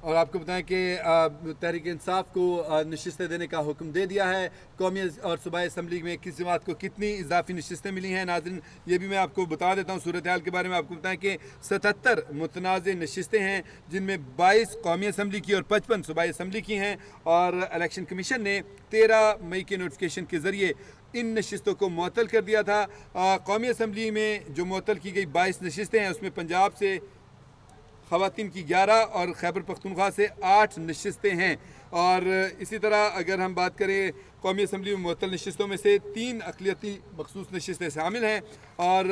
اور آپ کو بتائیں کہ تحریک انصاف کو نشستیں دینے کا حکم دے دیا ہے۔ قومی اور صوبائی اسمبلی میں کس جماعت کو کتنی اضافی نشستیں ملی ہیں ناظرین یہ بھی میں آپ کو بتا دیتا ہوں۔ صورتحال کے بارے میں آپ کو بتائیں کہ 77 متنازع نشستیں ہیں جن میں 22 قومی اسمبلی کی اور 55 صوبائی اسمبلی کی ہیں، اور الیکشن کمیشن نے 13 مئی کے نوٹیفیکیشن کے ذریعے ان نشستوں کو معطل کر دیا تھا۔ قومی اسمبلی میں جو معطل کی گئی 22 نشستیں ہیں اس میں پنجاب سے خواتین کی 11 اور خیبر پختونخوا سے 8 نشستیں ہیں، اور اسی طرح اگر ہم بات کریں قومی اسمبلی میں معطل نشستوں میں سے 3 اقلیتی مخصوص نشستیں شامل ہیں، اور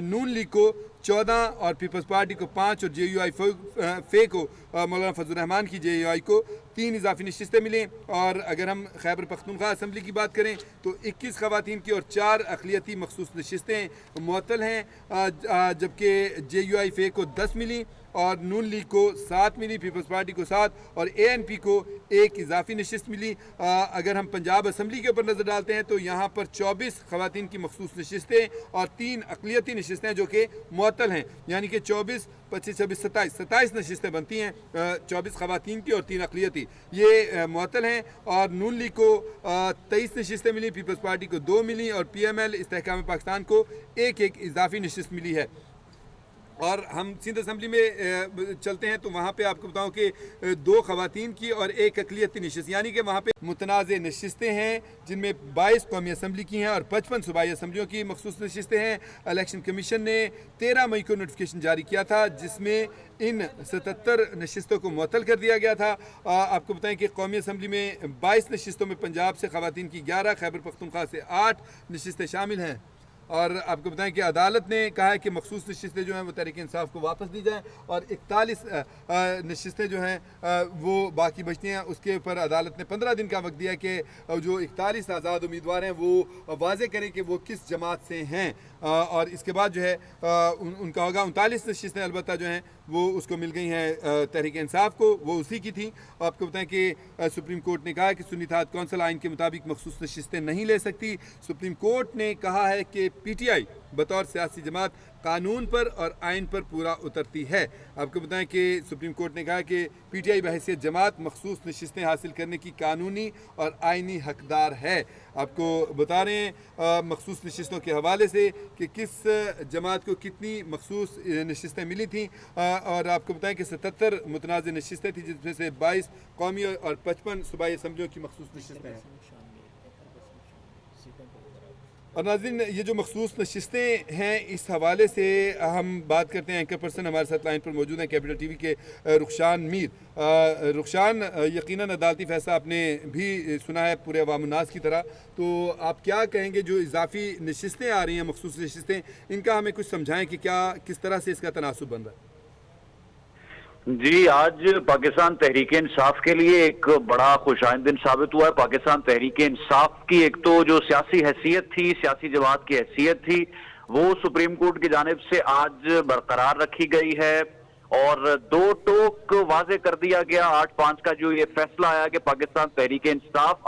نون لیگ کو 14 اور پیپلز پارٹی کو 5 اور جے یو آئی فے کو مولانا فضل الرحمان کی جے یو آئی کو 3 اضافی نشستیں ملیں۔ اور اگر ہم خیبر پختونخوا اسمبلی کی بات کریں تو 21 خواتین کی اور 4 اقلیتی مخصوص نشستیں معطل ہیں، جبکہ جے یو آئی فے کو 10 ملی اور نون لیگ کو 7 ملی، پیپلز پارٹی کو 7 اور اے این پی کو 1 اضافی نشست ملی۔ اگر ہم پنجاب اسمبلی کے اوپر نظر ڈالتے ہیں تو یہاں پر 24 خواتین کی مخصوص نشستیں اور 3 اقلیتی نشستیں جو کہ معطل ہیں، یعنی کہ 24 25 26 27 نشستیں بنتی ہیں، 24 خواتین کی اور 3 اقلیتی یہ معطل ہیں، اور نون لیگ کو 23 نشستیں ملی، پیپلز پارٹی کو 2 ملی اور پی ایم ایل استحکام پاکستان کو 1 اضافی نشست ملی ہے۔ اور ہم سندھ اسمبلی میں چلتے ہیں تو وہاں پہ آپ کو بتاؤں کہ 2 خواتین کی اور 1 اقلیتی نشست، یعنی کہ وہاں پہ متنازع نشستیں ہیں جن میں 22 قومی اسمبلی کی ہیں اور 55 صوبائی اسمبلیوں کی مخصوص نشستیں ہیں۔ الیکشن کمیشن نے 13 مئی کو نوٹیفیکیشن جاری کیا تھا جس میں ان 77 نشستوں کو معطل کر دیا گیا تھا۔ آپ کو بتائیں کہ قومی اسمبلی میں 22 نشستوں میں پنجاب سے خواتین کی 11، خیبر پختونخوا سے 8 نشستیں شامل ہیں، اور آپ کو بتائیں کہ عدالت نے کہا ہے کہ مخصوص نشستیں جو ہیں وہ تحریک انصاف کو واپس دی جائیں، اور 41 نشستیں جو ہیں وہ باقی بچتی ہیں۔ اس کے اوپر عدالت نے 15 دن کا وقت دیا کہ جو 41 آزاد امیدوار ہیں وہ واضح کریں کہ وہ کس جماعت سے ہیں، اور اس کے بعد جو ہے ان کا ہوگا 39 نشستیں البتہ جو ہیں وہ اس کو مل گئی ہیں تحریک انصاف کو، وہ اسی کی تھیں۔ آپ کو بتائیں کہ سپریم کورٹ نے کہا کہ سنی اتحاد کونسل آئین کے مطابق مخصوص نشستیں نہیں لے سکتی۔ سپریم کورٹ نے کہا ہے کہ پی ٹی آئی بطور سیاسی جماعت قانون پر اور آئین پر پورا اترتی ہے۔ آپ کو بتائیں کہ سپریم کورٹ نے کہا کہ پی ٹی آئی بحیثیت جماعت مخصوص نشستیں حاصل کرنے کی قانونی اور آئینی حقدار ہے۔ آپ کو بتا رہے ہیں مخصوص نشستوں کے حوالے سے کہ کس جماعت کو کتنی مخصوص نشستیں ملی تھیں، اور آپ کو بتائیں کہ 77 متنازع نشستیں تھیں جس میں سے 22 قومی اور 55 صوبائی اسمبلیوں کی مخصوص نشستیں ہیں۔ اور ناظرین یہ جو مخصوص نشستیں ہیں اس حوالے سے ہم بات کرتے ہیں، اینکر پرسن ہمارے ساتھ لائن پر موجود ہیں کیپٹل ٹی وی کے رخشان میر۔ رخشان، یقیناً عدالتی فیصلہ آپ نے بھی سنا ہے پورے عوام الناس کی طرح، تو آپ کیا کہیں گے جو اضافی نشستیں آ رہی ہیں مخصوص نشستیں، ان کا ہمیں کچھ سمجھائیں کہ کس طرح سے اس کا تناسب بن رہا ہے؟ جی، آج پاکستان تحریک انصاف کے لیے ایک بڑا خوشائند دن ثابت ہوا ہے۔ پاکستان تحریک انصاف کی ایک تو جو سیاسی حیثیت تھی، سیاسی جماعت کی حیثیت تھی، وہ سپریم کورٹ کی جانب سے آج برقرار رکھی گئی ہے، اور 2 ٹوک واضح کر دیا گیا 8/5 کا جو یہ فیصلہ آیا کہ پاکستان تحریک انصاف